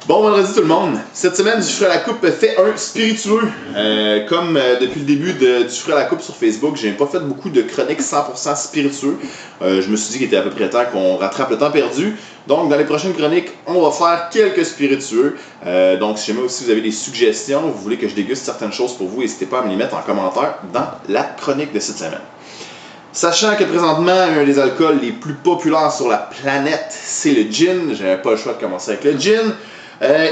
Bon vendredi tout le monde. Cette semaine, du Fruit à la Coupe fait un spiritueux. Comme depuis le début du Fruit à la Coupe sur Facebook, j'ai pas fait beaucoup de chroniques 100% spiritueux. Je me suis dit qu'il était à peu près temps qu'on rattrape le temps perdu. Donc dans les prochaines chroniques, on va faire quelques spiritueux. Donc si jamais aussi vous avez des suggestions, vous voulez que je déguste certaines choses pour vous, n'hésitez pas à me les mettre en commentaire dans la chronique de cette semaine. Sachant que présentement, un des alcools les plus populaires sur la planète, c'est le gin. J'avais pas le choix de commencer avec le gin.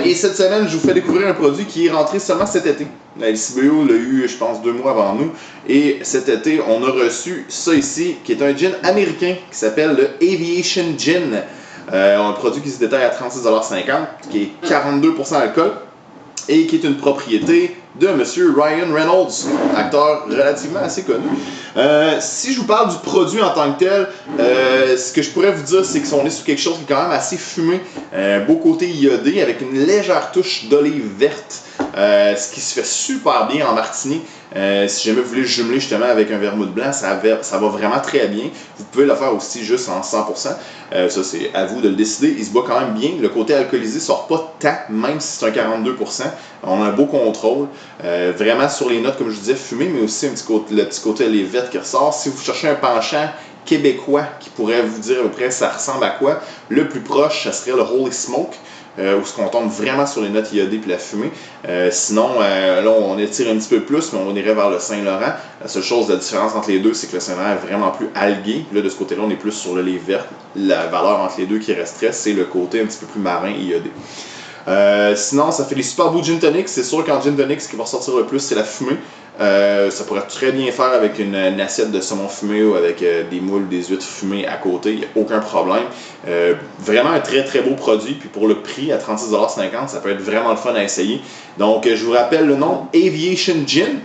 Et cette semaine, je vous fais découvrir un produit qui est rentré seulement cet été. La LCBO l'a eu, je pense, 2 mois avant nous. Et cet été, on a reçu ça ici, qui est un gin américain qui s'appelle le Aviation Gin. Un produit qui se détaille à 36,50$, qui est 42% d'alcool et qui est une propriété de M. Ryan Reynolds, acteur relativement assez connu. Si je vous parle du produit en tant que tel, ce que je pourrais vous dire, c'est qu'on est sur quelque chose qui est quand même assez fumé, beau côté iodé, avec une légère touche d'olive verte, ce qui se fait super bien en martini. Si jamais vous voulez jumeler justement avec un vermouth blanc, ça va vraiment très bien. Vous pouvez le faire aussi juste en 100%. Ça, c'est à vous de le décider. Il se boit quand même bien. Le côté alcoolisé ne sort pas tant, même si c'est un 42%. On a un beau contrôle. Vraiment sur les notes, comme je vous disais, fumé, mais aussi le petit côté olive verte qui ressort. Si vous cherchez un penchant québécois qui pourrait vous dire à peu près ça ressemble à quoi, le plus proche, ça serait le Holy Smoke. Où on tombe vraiment sur les notes iodées puis la fumée. Sinon, là, on étire un petit peu plus, mais on irait vers le Saint-Laurent. La seule chose, la différence entre les deux, c'est que le Saint-Laurent est vraiment plus algué. Puis là, de ce côté-là, on est plus sur l'olive verte. La valeur entre les deux qui resterait, c'est le côté un petit peu plus marin iodé. Sinon, ça fait des super beaux gin tonics. C'est sûr qu'en gin tonic, ce qui va ressortir le plus, c'est la fumée. Ça pourrait très bien faire avec une assiette de saumon fumé ou avec des moules, des huîtres fumées à côté, il n'y a aucun problème. Vraiment un très très beau produit, puis pour le prix à 36,50$, ça peut être vraiment le fun à essayer. Donc je vous rappelle le nom, Aviation Gin.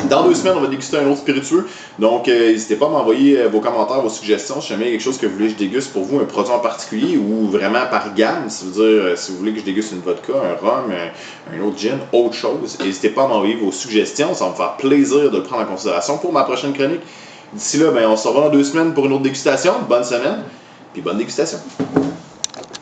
Dans 2 semaines, on va déguster un autre spiritueux. Donc, n'hésitez pas à m'envoyer vos commentaires, vos suggestions. Si jamais il y a quelque chose que vous voulez que je déguste pour vous, un produit en particulier ou vraiment par gamme, si vous voulez que je déguste une vodka, un rhum, un autre gin, autre chose, n'hésitez pas à m'envoyer vos suggestions. Ça va me faire plaisir de le prendre en considération pour ma prochaine chronique. D'ici là, on se revoit dans 2 semaines pour une autre dégustation. Bonne semaine, puis bonne dégustation.